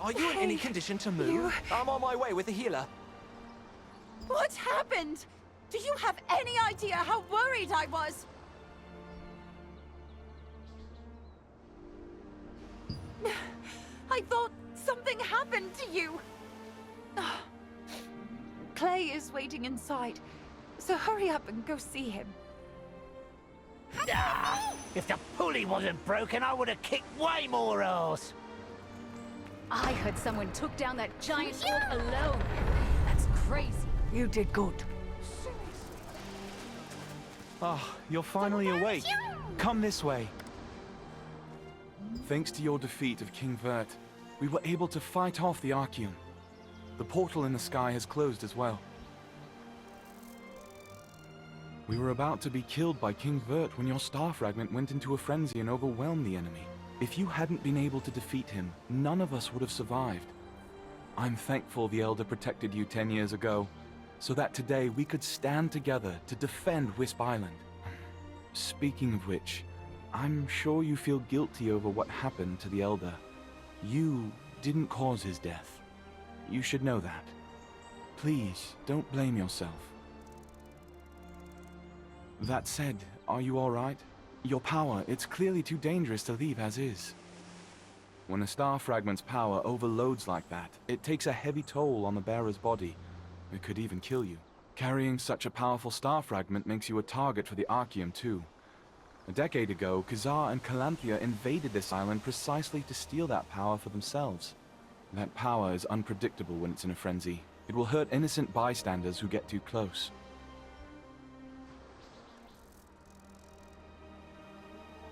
Are you in any condition to move? I'm on my way with a healer. What happened? Do you have any idea how worried I was? I thought something happened to you. Clay is waiting inside, so hurry up and go see him. If the pulley wasn't broken, I would have kicked way more ass. I heard someone took down that giant orc alone. That's crazy. You did good. Ah, you're finally awake. Come this way. Thanks to your defeat of King Vert, we were able to fight off the Archeum. The portal in the sky has closed as well. We were about to be killed by King Vert when your star fragment went into a frenzy and overwhelmed the enemy. If you hadn't been able to defeat him, none of us would have survived. I'm thankful the Elder protected you 10 years ago, so that today we could stand together to defend Wisp Island. Speaking of which, I'm sure you feel guilty over what happened to the Elder. You didn't cause his death. You should know that. Please, don't blame yourself. That said, are you all right? Your power, it's clearly too dangerous to leave as is. When a star fragment's power overloads like that, it takes a heavy toll on the bearer's body. It could even kill you. Carrying such a powerful star fragment makes you a target for the Archeum too. A decade ago, Khazar and Calanthea invaded this island precisely to steal that power for themselves. That power is unpredictable when it's in a frenzy. It will hurt innocent bystanders who get too close.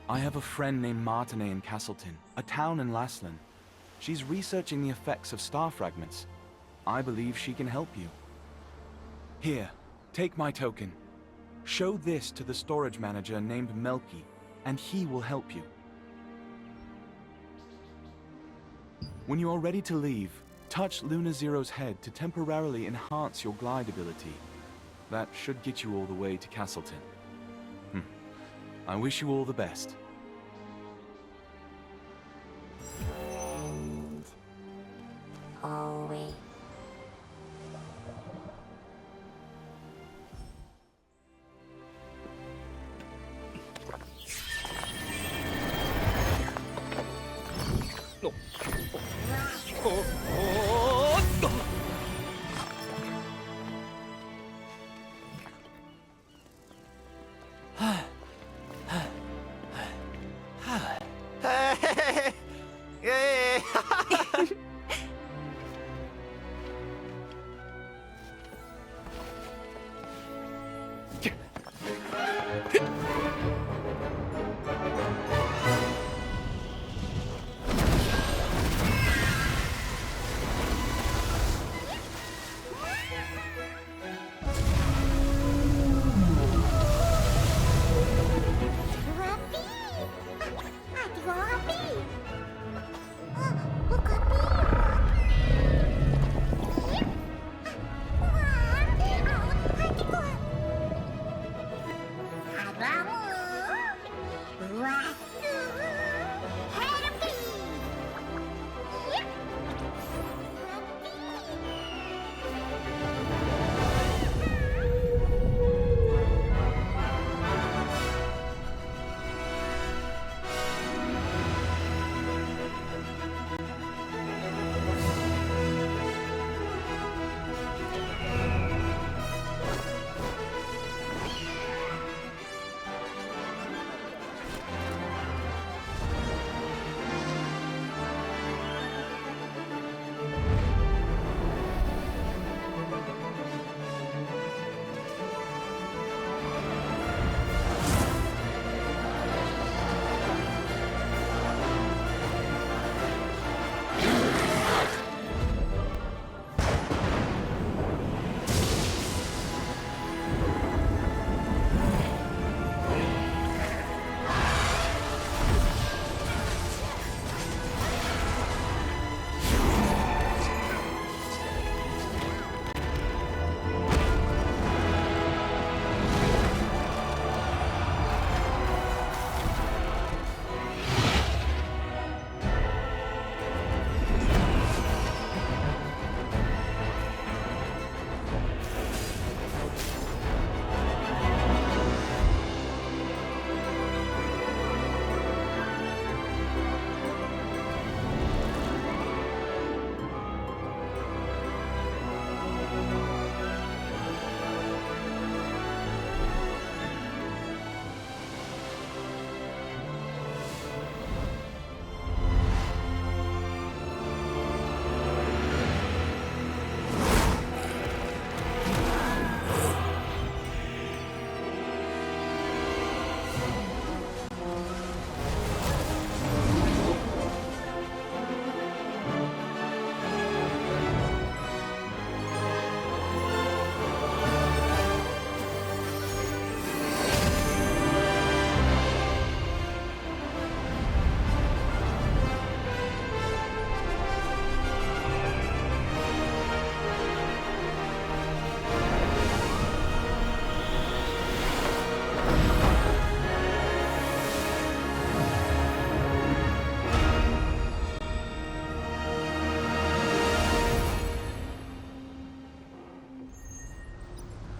I have a friend named Martinet in Castleton, a town in Laslan. She's researching the effects of star fragments. I believe she can help you. Here, take my token. Show this to the storage manager named Melky, and he will help you. When you are ready to leave, touch Luna Zero's head to temporarily enhance your glide ability. That should get you all the way to Castleton. I wish you all the best. And always. Vamos!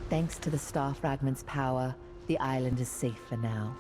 Thanks to the star fragment's power, the island is safe for now.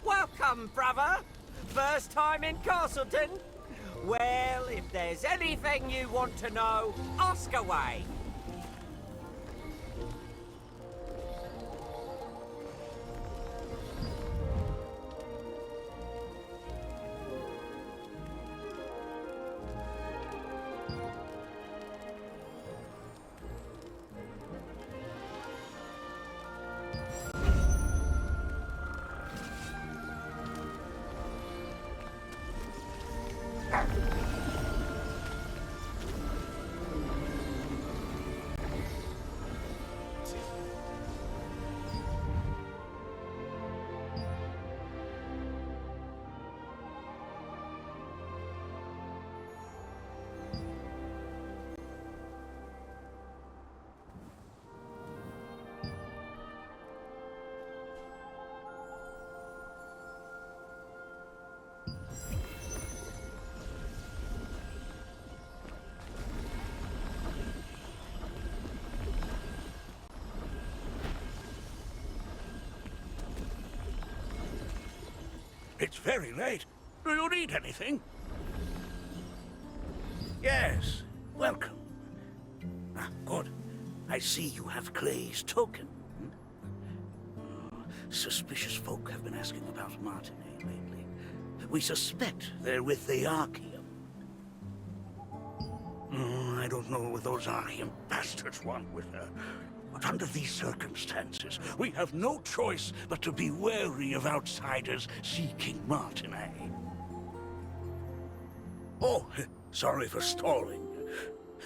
Welcome, brother. First time in Castleton? Well, if there's anything you want to know, ask away. It's very late. Do you need anything? Yes, welcome. Ah, good. I see you have Clay's token. Suspicious folk have been asking about Martinet lately. We suspect they're with the Archeum. I don't know what those Archeum bastards want with her. But under these circumstances, we have no choice but to be wary of outsiders seeking Martinet. Oh, sorry for stalling.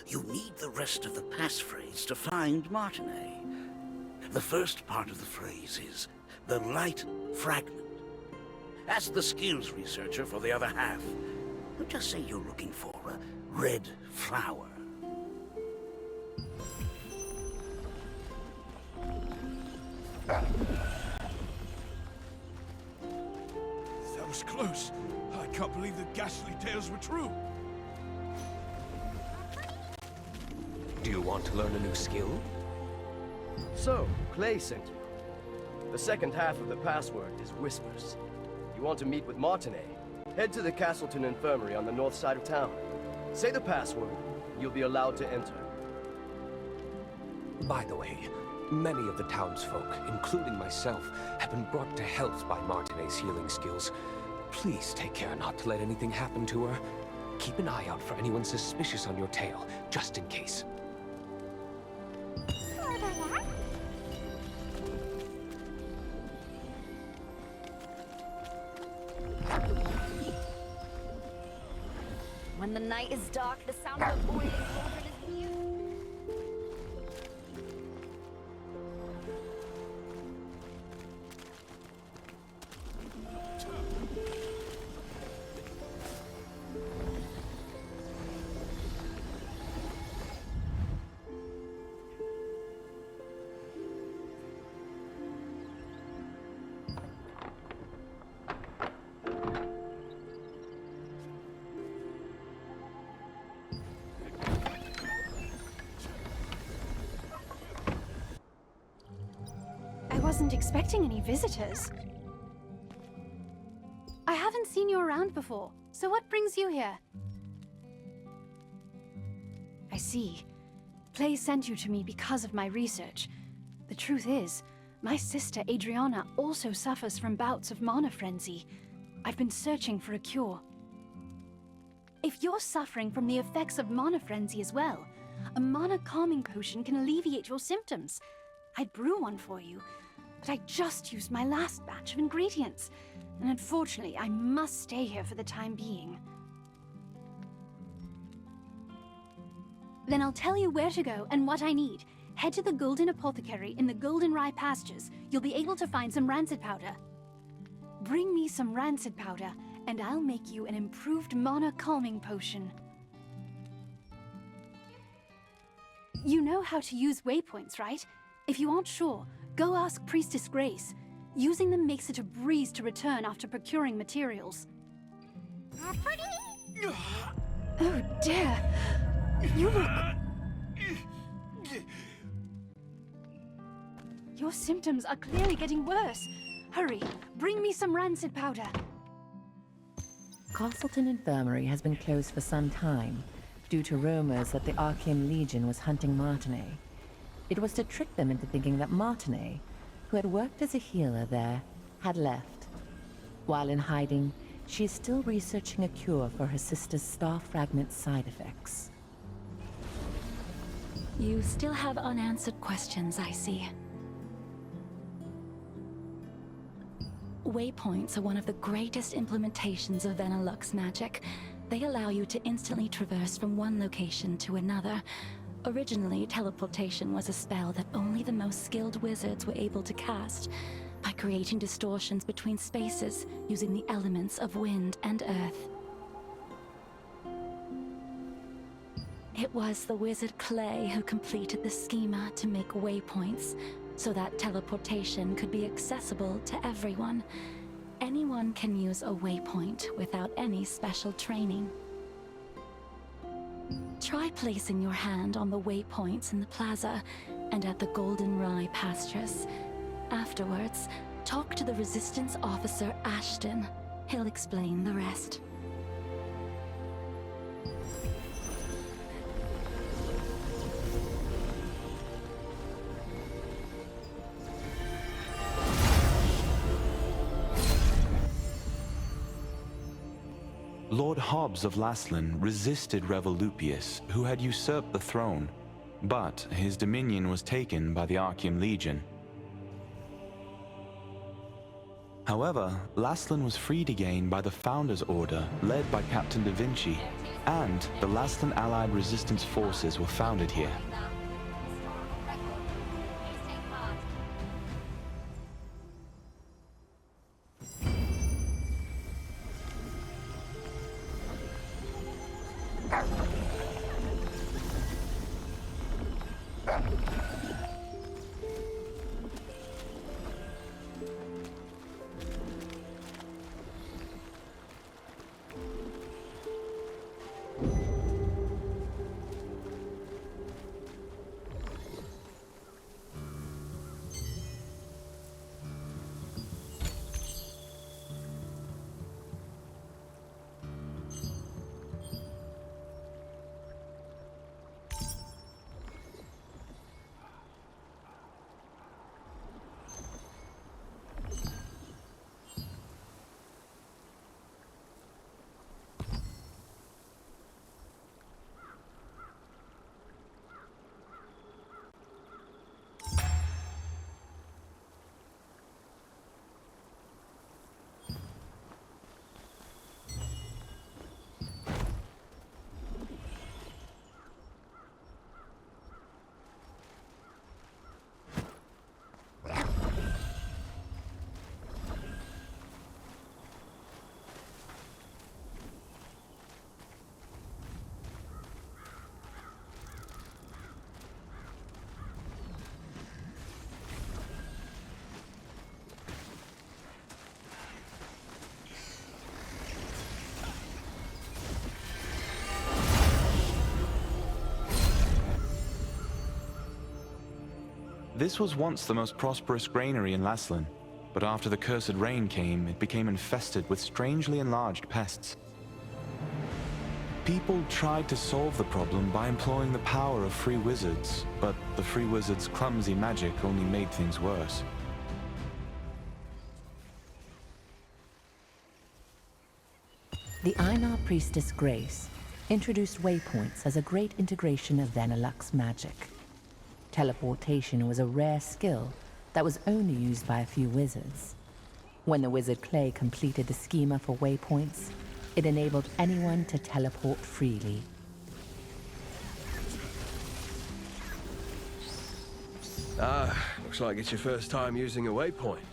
You need the rest of the passphrase to find Martinet. The first part of the phrase is the light fragment. Ask the skills researcher for the other half. Just say you're looking for a red flower. That was close. I can't believe the ghastly tales were true. Do you want to learn a new skill? So, Clay sent you. The second half of the password is whispers. You want to meet with Martinet? Head to the Castleton Infirmary on the north side of town. Say the password. You'll be allowed to enter. By the way, many of the townsfolk, including myself, have been brought to health by Martinet's healing skills. Please take care not to let anything happen to her. Keep an eye out for anyone suspicious on your tail, just in case. When the night is dark, the sound of a boiling cauldron is mute. wasn't expecting any visitors. I haven't seen you around before, so what brings you here? I see. Clay sent you to me because of my research. The truth is, my sister Adriana also suffers from bouts of mana frenzy. I've been searching for a cure. If you're suffering from the effects of mana frenzy as well, a mana calming potion can alleviate your symptoms. I'd brew one for you, but I just used my last batch of ingredients, and unfortunately I must stay here for the time being. Then I'll tell you where to go and what I need. Head to the Golden Apothecary in the Golden Rye pastures. You'll be able to find some rancid powder. Bring me some rancid powder, and I'll make you an improved mana calming potion. You know how to use waypoints, right? If you aren't sure, go ask Priestess Grace. Using them makes it a breeze to return after procuring materials. Oh dear! You look... Your symptoms are clearly getting worse. Hurry, bring me some rancid powder. Castleton Infirmary has been closed for some time, due to rumors that the Archean Legion was hunting Martinet. It was to trick them into thinking that Martinet, who had worked as a healer there, had left. While in hiding, she is still researching a cure for her sister's star fragment side effects. You still have unanswered questions, I see. Waypoints are one of the greatest implementations of Venilux magic. They allow you to instantly traverse from one location to another. Originally, teleportation was a spell that only the most skilled wizards were able to cast, by creating distortions between spaces using the elements of wind and earth. It was the wizard Clay who completed the schema to make waypoints, so that teleportation could be accessible to everyone. Anyone can use a waypoint without any special training. Try placing your hand on the waypoints in the plaza and at the Golden Rye pastures. Afterwards, talk to the Resistance officer Ashton. He'll explain the rest. Lord Hobbs of Laslan resisted Revolupius, who had usurped the throne, but his dominion was taken by the Archean Legion. However, Laslan was freed again by the Founders Order, led by Captain Da Vinci, and the Laslan Allied Resistance forces were founded here. This was once the most prosperous granary in Laslan, but after the cursed rain came, it became infested with strangely enlarged pests. People tried to solve the problem by employing the power of free wizards, but the free wizards' clumsy magic only made things worse. The Einar priestess Grace introduced waypoints as a great integration of Vanillux's magic. Teleportation was a rare skill that was only used by a few wizards. When the wizard Clay completed the schema for waypoints, it enabled anyone to teleport freely. Looks like it's your first time using a waypoint.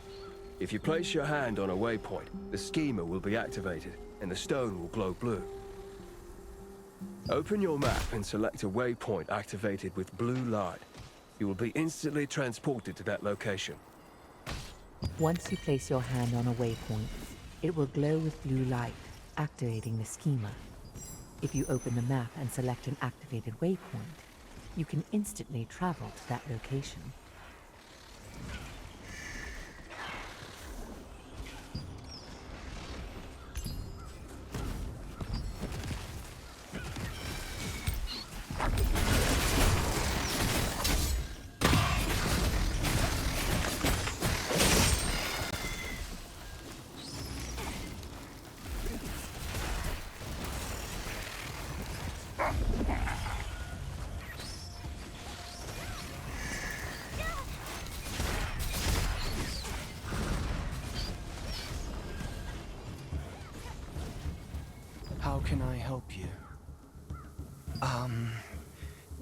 If you place your hand on a waypoint, the schema will be activated, and the stone will glow blue. Open your map and select a waypoint activated with blue light. You will be instantly transported to that location. Once you place your hand on a waypoint, it will glow with blue light, activating the schema. If you open the map and select an activated waypoint, you can instantly travel to that location. How can I help you?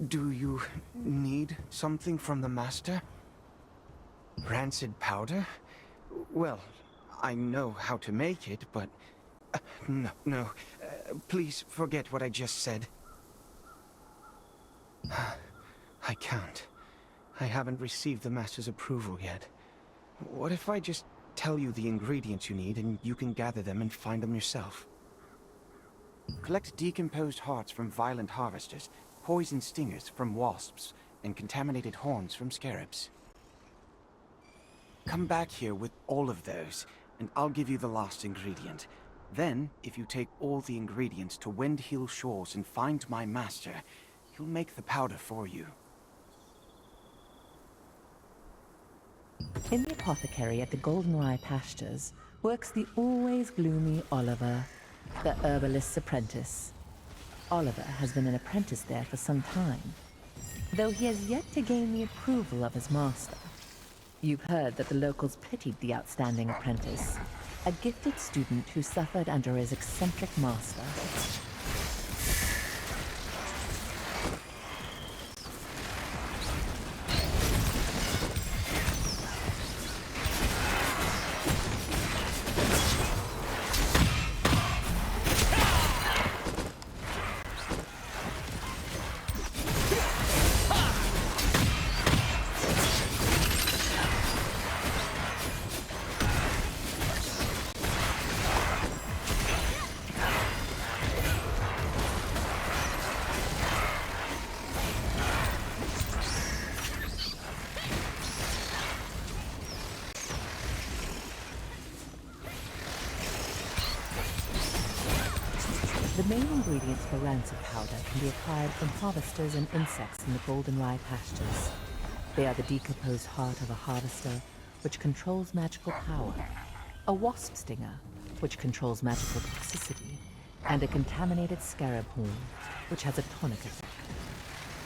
Do you need something from the master? Rancid powder? Well, I know how to make it, but... No. Please forget what I just said. I can't. I haven't received the master's approval yet. What if I just tell you the ingredients you need and you can gather them and find them yourself? Collect decomposed hearts from violent harvesters, poison stingers from wasps, and contaminated horns from scarabs. Come back here with all of those, and I'll give you the last ingredient. Then, if you take all the ingredients to Windhill Shores and find my master, he'll make the powder for you. In the apothecary at the Goldenrye Pastures works the always gloomy Oliver, the herbalist's apprentice. Oliver has been an apprentice there for some time, though he has yet to gain the approval of his master. You've heard that the locals pitied the outstanding apprentice, a gifted student who suffered under his eccentric master. The main ingredients for rancid powder can be acquired from harvesters and insects in the Goldenrye Pastures. They are the decomposed heart of a harvester, which controls magical power, a wasp stinger, which controls magical toxicity, and a contaminated scarab horn, which has a tonic effect.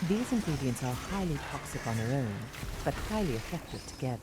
These ingredients are highly toxic on their own, but highly effective together.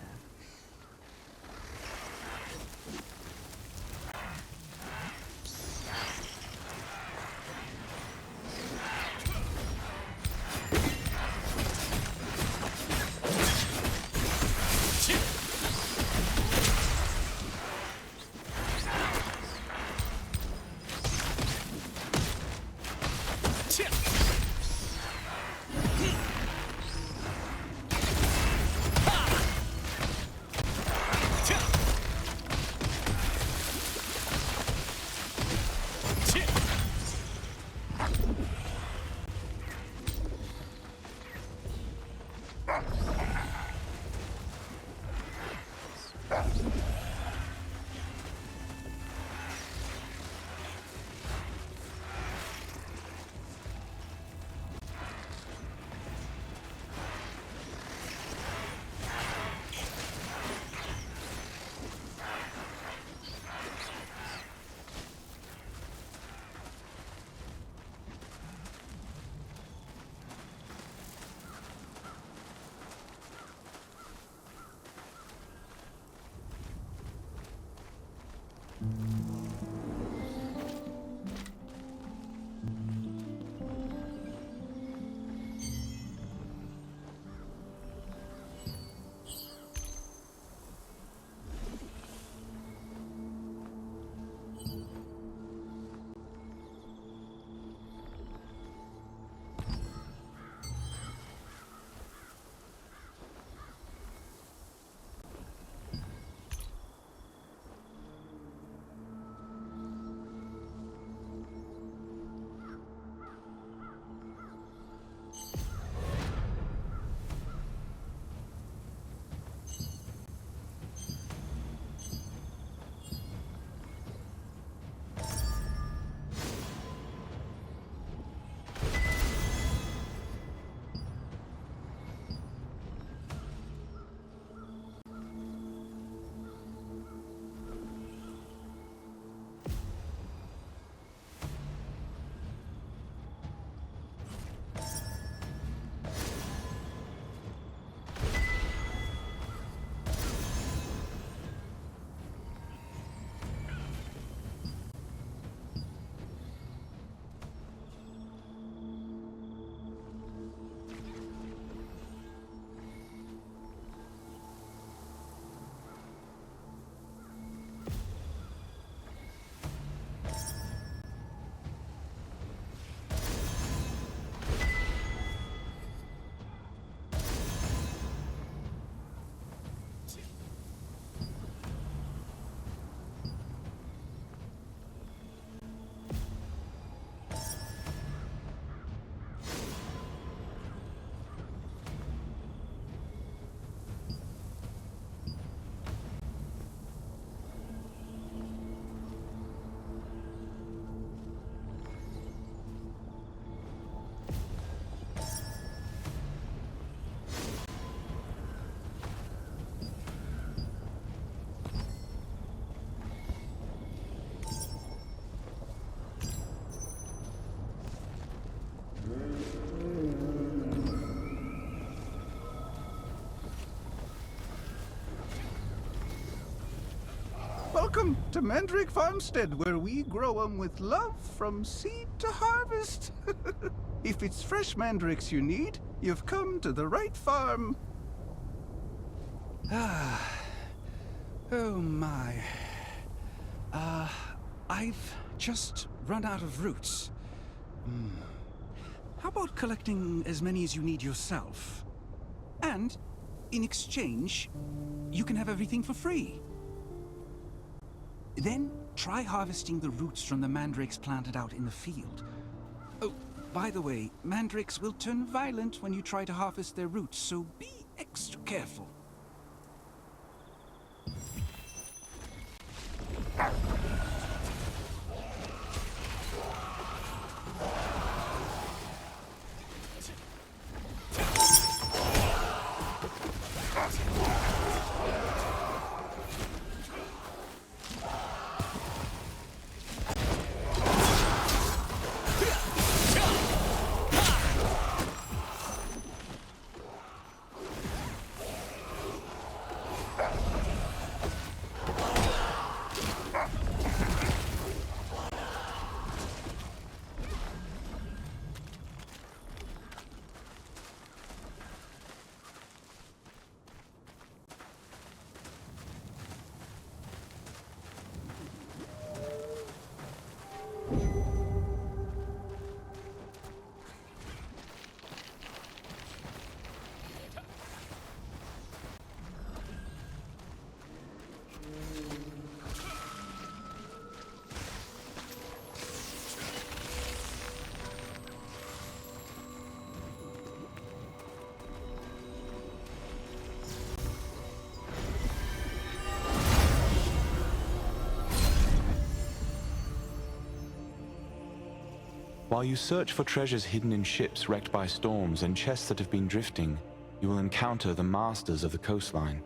Welcome to Mandrake Farmstead, where we grow 'em with love from seed to harvest. If it's fresh mandrakes you need, you've come to the right farm. Oh my. I've just run out of roots. How about collecting as many as you need yourself? And, in exchange, you can have everything for free. Then, try harvesting the roots from the mandrakes planted out in the field. Oh, by the way, mandrakes will turn violent when you try to harvest their roots, so be extra careful. While you search for treasures hidden in ships wrecked by storms and chests that have been drifting, you will encounter the masters of the coastline.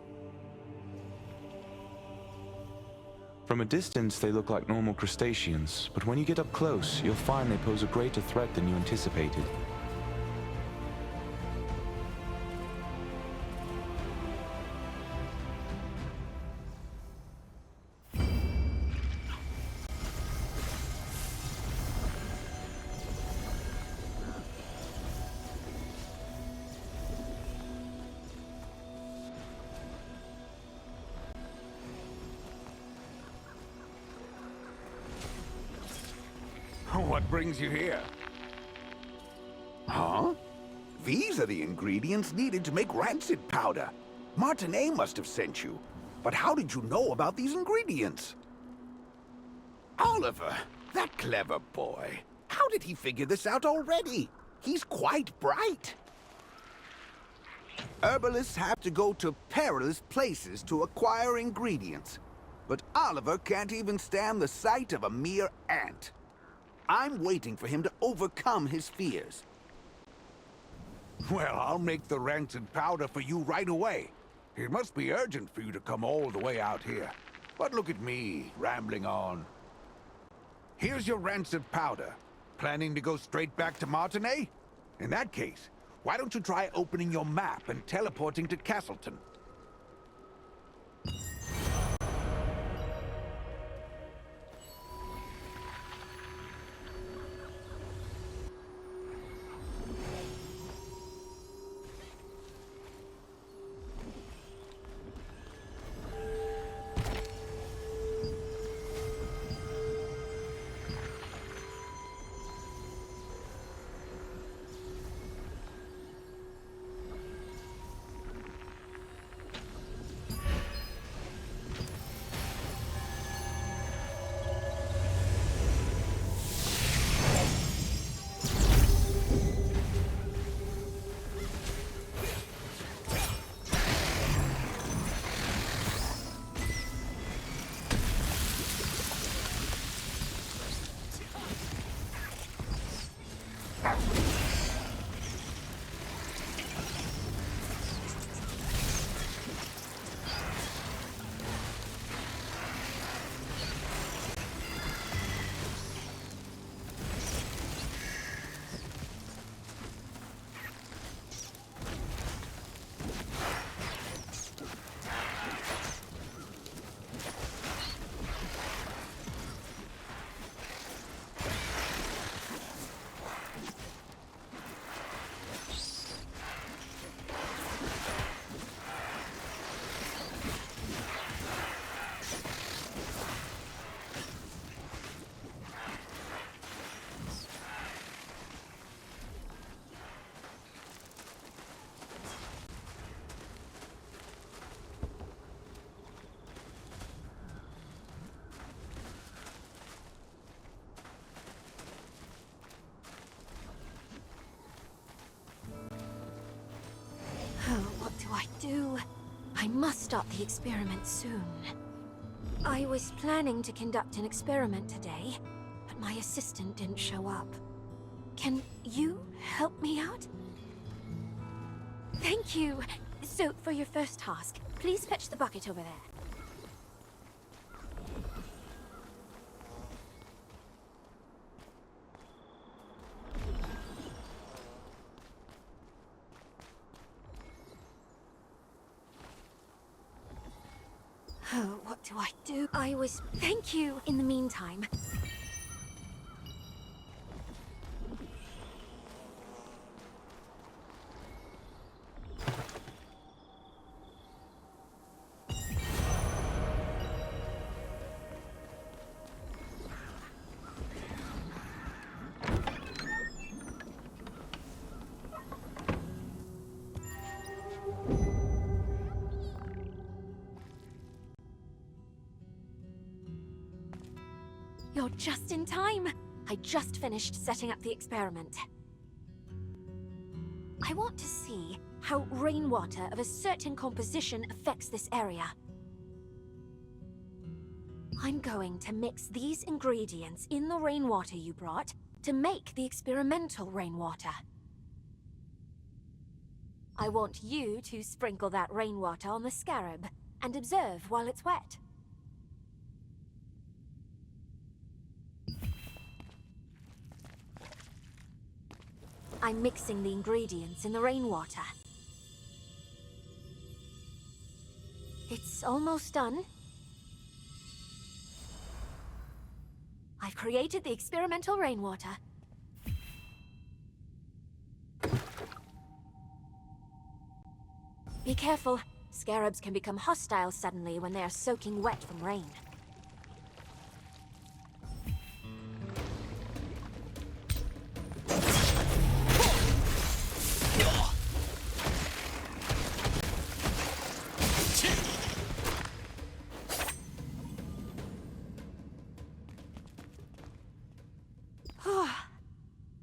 From a distance, they look like normal crustaceans, but when you get up close, you'll find they pose a greater threat than you anticipated. What brings you here? Huh? These are the ingredients needed to make rancid powder. Martinet must have sent you. But how did you know about these ingredients? Oliver, that clever boy. How did he figure this out already? He's quite bright. Herbalists have to go to perilous places to acquire ingredients. But Oliver can't even stand the sight of a mere ant. I'm waiting for him to overcome his fears. Well, I'll make the rancid powder for you right away. It must be urgent for you to come all the way out here. But look at me, rambling on. Here's your rancid powder. Planning to go straight back to Martinet? In that case, why don't you try opening your map and teleporting to Castleton? I must start the experiment soon. I was planning to conduct an experiment today, but my assistant didn't show up. Can you help me out? Thank you. So, for your first task, please fetch the bucket over there. Oh, what do I do? Thank you. In the meantime... You're just in time! I just finished setting up the experiment. I want to see how rainwater of a certain composition affects this area. I'm going to mix these ingredients in the rainwater you brought to make the experimental rainwater. I want you to sprinkle that rainwater on the scarab and observe while it's wet. I'm mixing the ingredients in the rainwater. It's almost done. I've created the experimental rainwater. Be careful. Scarabs can become hostile suddenly when they are soaking wet from rain.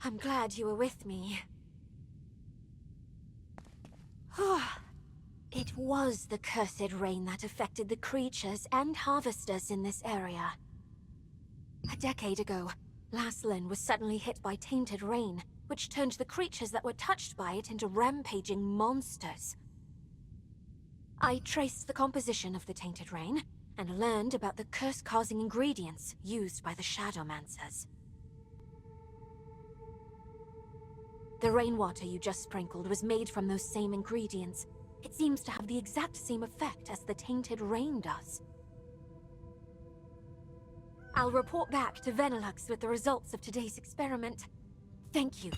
I'm glad you were with me. It was the cursed rain that affected the creatures and harvesters in this area. A decade ago, Laslin was suddenly hit by tainted rain, which turned the creatures that were touched by it into rampaging monsters. I traced the composition of the tainted rain, and learned about the curse-causing ingredients used by the Shadowmancers. The rainwater you just sprinkled was made from those same ingredients. It seems to have the exact same effect as the tainted rain does. I'll report back to Venelux with the results of today's experiment. Thank you.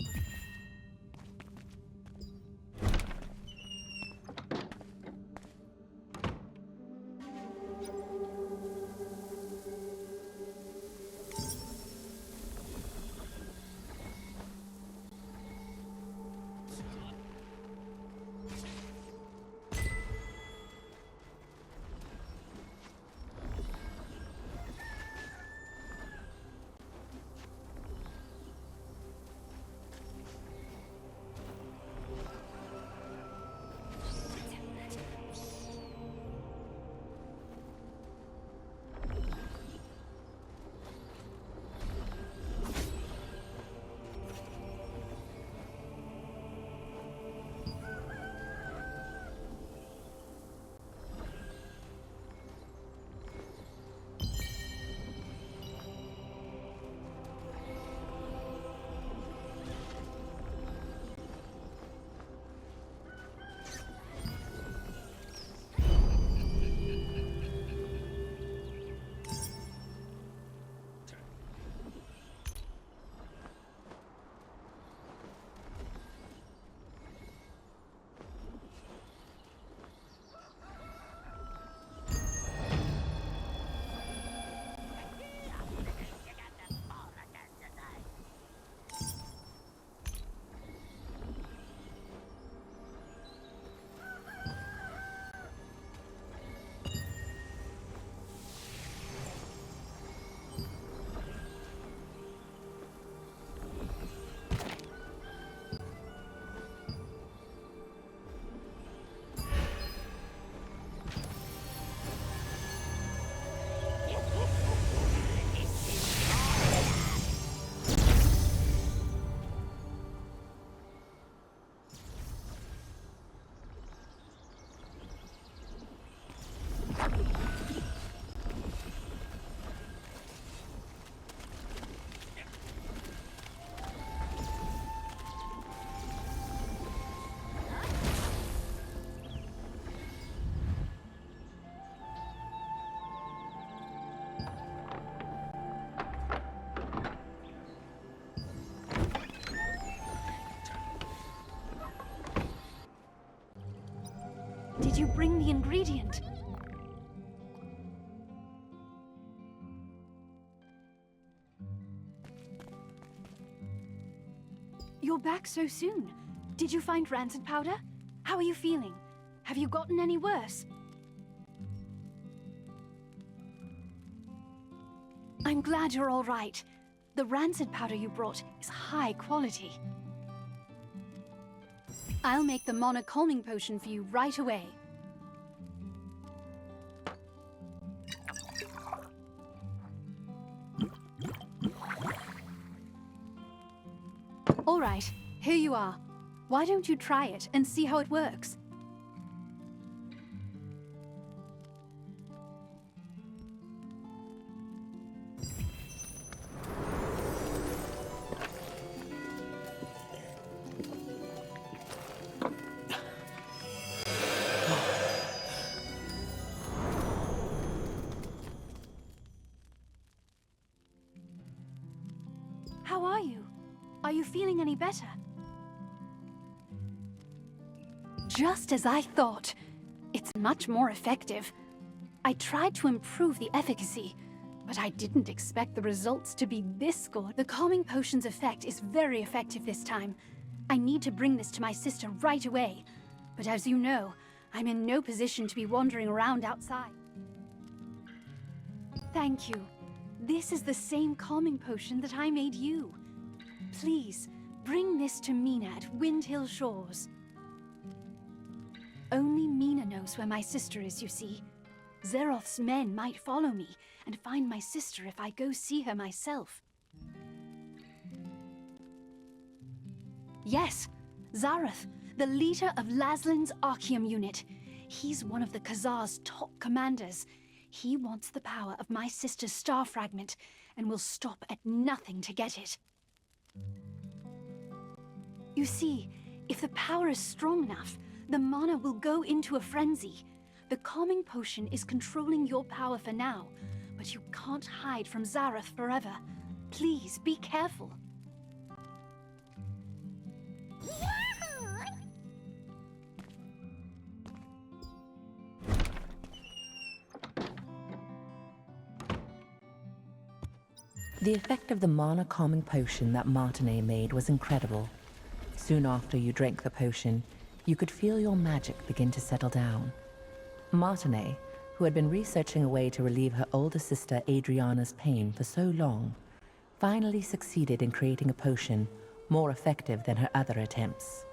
Did you bring the ingredient? You're back so soon. Did you find rancid powder? How are you feeling? Have you gotten any worse? I'm glad you're all right. The rancid powder you brought is high quality. I'll make the Mana calming potion for you right away. All right, here you are. Why don't you try it and see how it works? How are you? Are you feeling any better? Just as I thought. It's much more effective. I tried to improve the efficacy, but I didn't expect the results to be this good. The calming potion's effect is very effective this time. I need to bring this to my sister right away. But as you know, I'm in no position to be wandering around outside. Thank you. This is the same calming potion that I made you. Please, Bring this to Mina at Windhill Shores. Only Mina knows where my sister is, you see. Zeroth's men might follow me and find my sister if I go see her myself. Yes, Zareth, the leader of Laslin's Archeum unit. He's one of the Khazar's top commanders. He wants the power of my sister's star fragment and will stop at nothing to get it. You see, if the power is strong enough, the mana will go into a frenzy. The calming potion is controlling your power for now, but you can't hide from Zareth forever. Please, be careful. The effect of the mana calming potion that Martinet made was incredible. Soon after you drank the potion, you could feel your magic begin to settle down. Martinet, who had been researching a way to relieve her older sister Adriana's pain for so long, finally succeeded in creating a potion more effective than her other attempts.